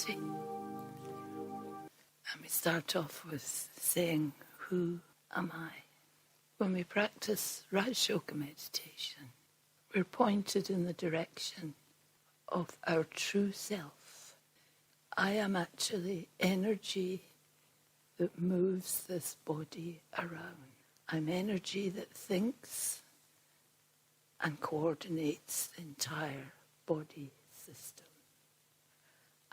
body. And we start off with saying, who am I? When we practice Raj Yoga meditation, we're pointed in the direction of our true self. I am actually energy that moves this body around. I'm energy that thinks and coordinates the entire body system.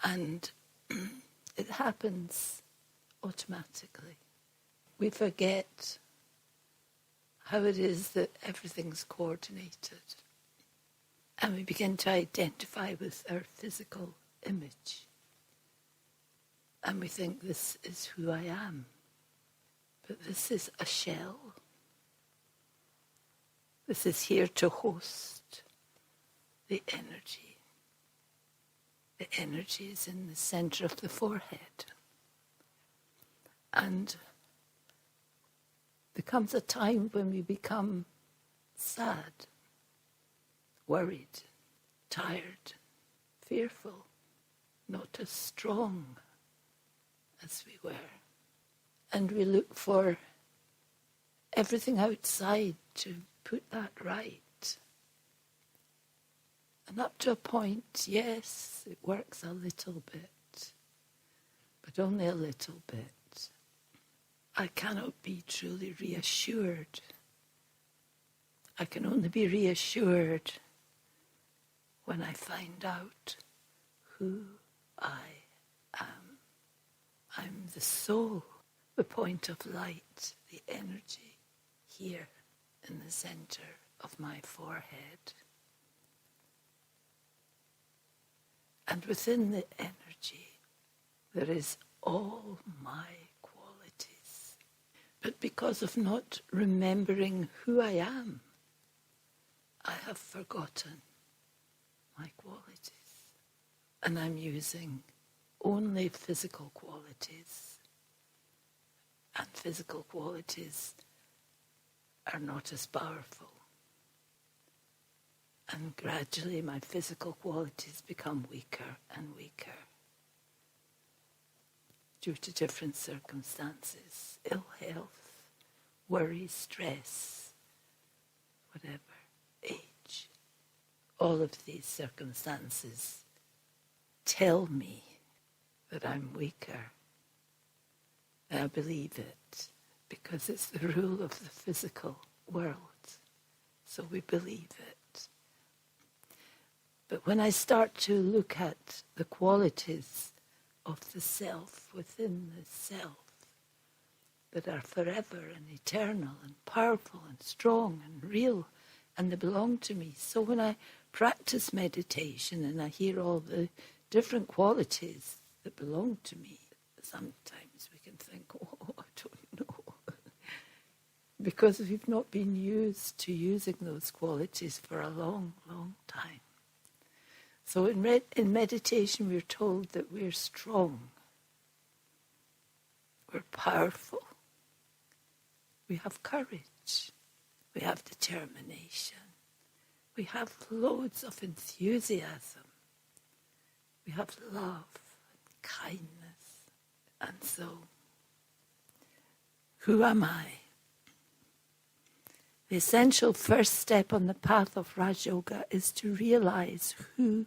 And it happens automatically. We forget how it is that everything's coordinated. And we begin to identify with our physical image. And we think this is who I am. But this is a shell. This is here to host the energy. The energy is in the center of the forehead. And there comes a time when we become sad, worried, tired, fearful, not as strong as we were. And we look for everything outside to put that right. And up to a point, yes, it works a little bit, but only a little bit. I cannot be truly reassured. I can only be reassured when I find out who I am. I'm the soul, the point of light, the energy here in the center of my forehead. And within the energy, there is all my qualities. But because of not remembering who I am, I have forgotten my qualities. And I'm using only physical qualities. And physical qualities are not as powerful. And gradually my physical qualities become weaker and weaker due to different circumstances, ill health, worry, stress, whatever, age. All of these circumstances tell me that I'm weaker. And I believe it because it's the rule of the physical world. So we believe it. But when I start to look at the qualities of the self within the self that are forever and eternal and powerful and strong and real and they belong to me. So when I practice meditation and I hear all the different qualities that belong to me, sometimes we can think, oh, I don't know. Because we've not been used to using those qualities for a long, long time. So in meditation we're told that we're strong, we're powerful, we have courage, we have determination, we have loads of enthusiasm, we have love and kindness. And so, who am I? The essential first step on the path of Raj Yoga is to realize who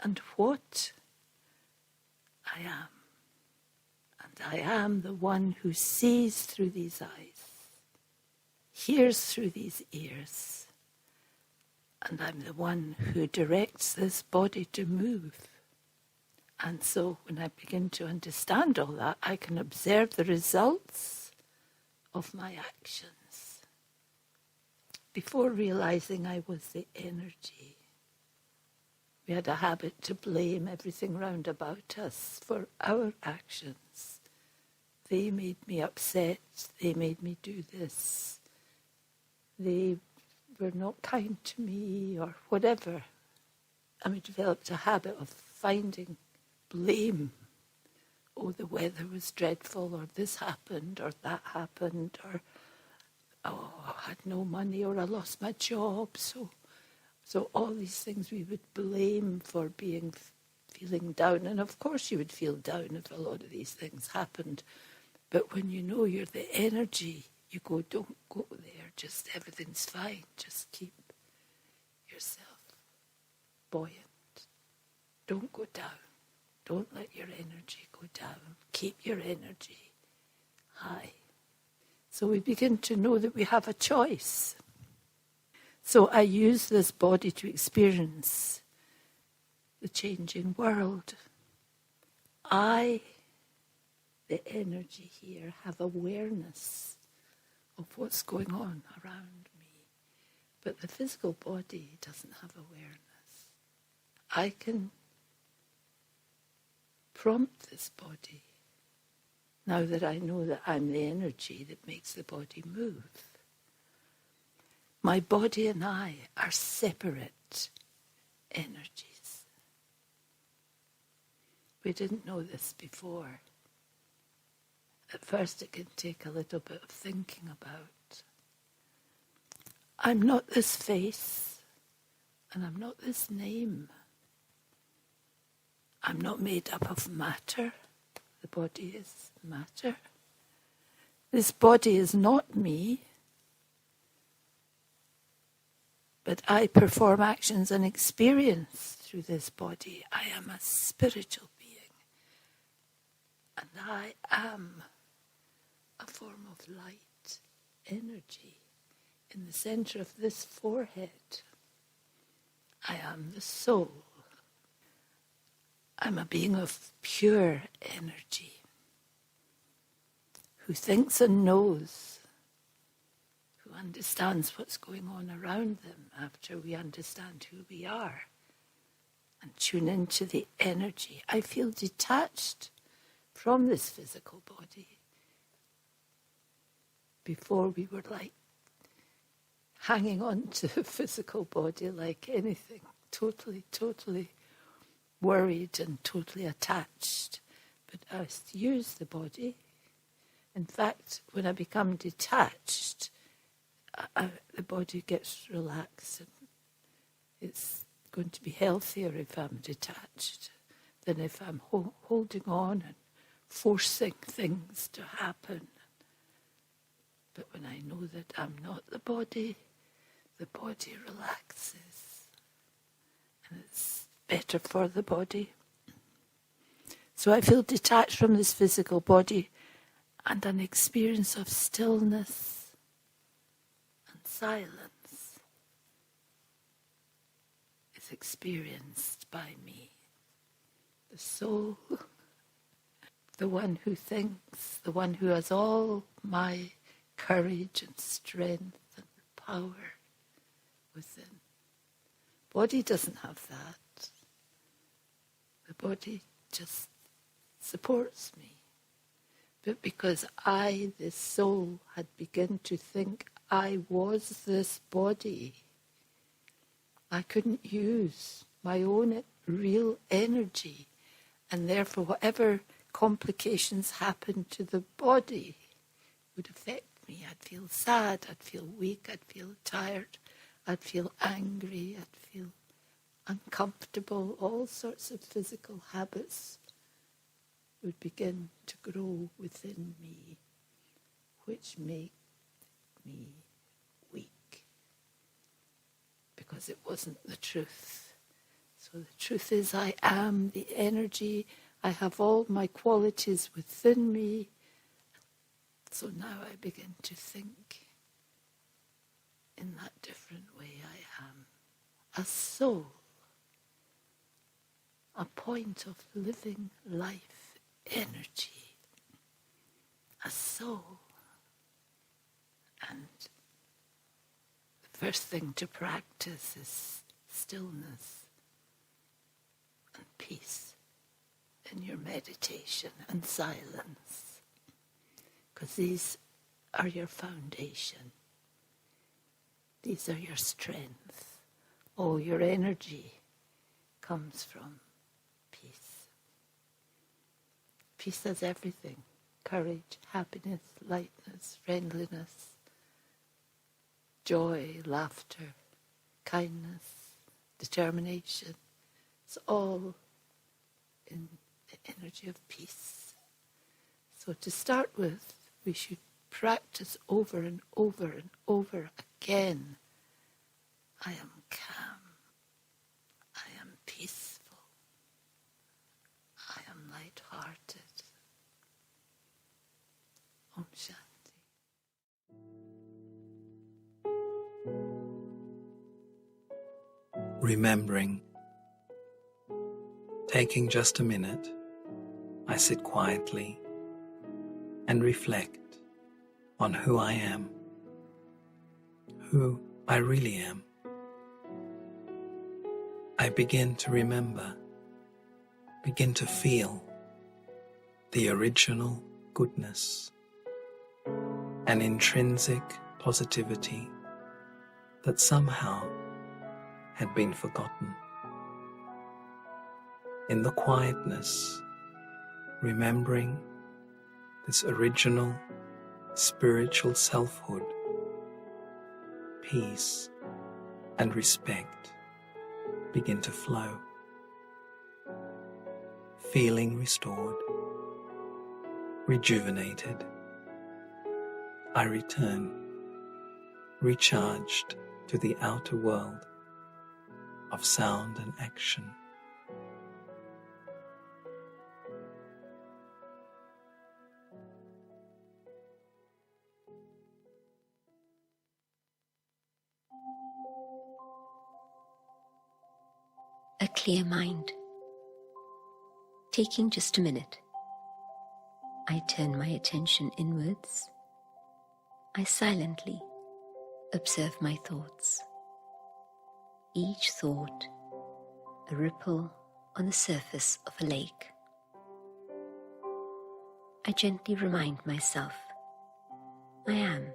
and what I am. And I am the one who sees through these eyes, hears through these ears, and I'm the one who directs this body to move. And so when I begin to understand all that, I can observe the results of my actions. Before realizing I was the energy, we had a habit to blame everything round about us for our actions. They made me upset, they made me do this, they were not kind to me, or whatever. And we developed a habit of finding blame. Oh, the weather was dreadful, or this happened, or that happened, or oh, I had no money, or I lost my job. So all these things we would blame for being feeling down. And of course you would feel down if a lot of these things happened. But when you know you're the energy, you go, don't go there, just everything's fine. Just keep yourself buoyant. Don't go down. Don't let your energy go down. Keep your energy high. So we begin to know that we have a choice. So I use this body to experience the changing world. I, the energy here, have awareness of what's going on around me. But the physical body doesn't have awareness. I can prompt this body now that I know that I'm the energy that makes the body move. My body and I are separate energies. We didn't know this before. At first it can take a little bit of thinking about. I'm not this face, and I'm not this name. I'm not made up of matter. The body is matter. This body is not me, but I perform actions and experience through this body. I am a spiritual being, and I am a form of light energy in the center of this forehead. I am the soul. I'm a being of pure energy who thinks and knows, who understands what's going on around them after we understand who we are and tune into the energy. I feel detached from this physical body. Before we were like hanging on to the physical body like anything, totally worried and totally attached. But I use the body. In fact, when I become detached, the body gets relaxed. And it's going to be healthier if I'm detached than if I'm holding on and forcing things to happen. But when I know that I'm not the body relaxes. And it's better for the body. So I feel detached from this physical body, and an experience of stillness and silence is experienced by me. The soul, the one who thinks, the one who has all my courage and strength and power within. Body doesn't have that. The body just supports me. But because I, this soul, had begun to think I was this body, I couldn't use my own real energy, and therefore whatever complications happened to the body would affect me. I'd feel sad, I'd feel weak, I'd feel tired, I'd feel angry, I'd feel uncomfortable. All sorts of physical habits would begin to grow within me, which made me weak, because it wasn't the truth. So the truth is I am the energy, I have all my qualities within me. So now I begin to think in that different way. I am a soul, a point of living life energy, a soul. And the first thing to practice is stillness and peace in your meditation and silence, because these are your foundation. These are your strength. All your energy comes from peace. Peace has everything: courage, happiness, lightness, friendliness, joy, laughter, kindness, determination. It's all in the energy of peace. So to start with, we should practice over and over and over again. I am calm. I am peaceful. I am light-hearted. Om Shanti. Remembering, taking just a minute, I sit quietly and reflect on who I am, who I really am. I begin to remember, begin to feel the original goodness and intrinsic positivity that somehow had been forgotten. In the quietness, remembering this original spiritual selfhood, peace and respect begin to flow. Feeling restored, rejuvenated, I return, recharged to the outer world of sound and action. A clear mind. Taking just a minute, I turn my attention inwards. I silently observe my thoughts. Each thought a ripple on the surface of a lake. I gently remind myself I am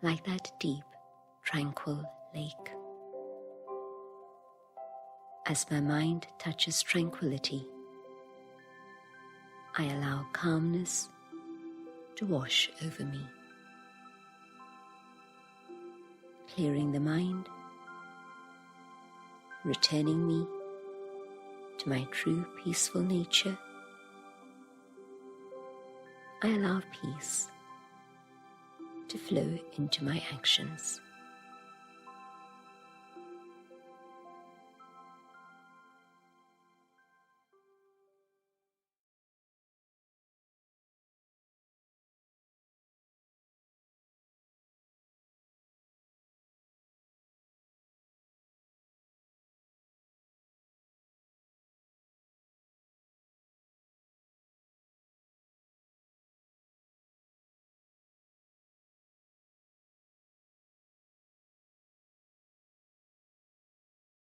like that deep, tranquil lake. As my mind touches tranquility, I allow calmness to wash over me, clearing the mind, returning me to my true peaceful nature. I allow peace to flow into my actions.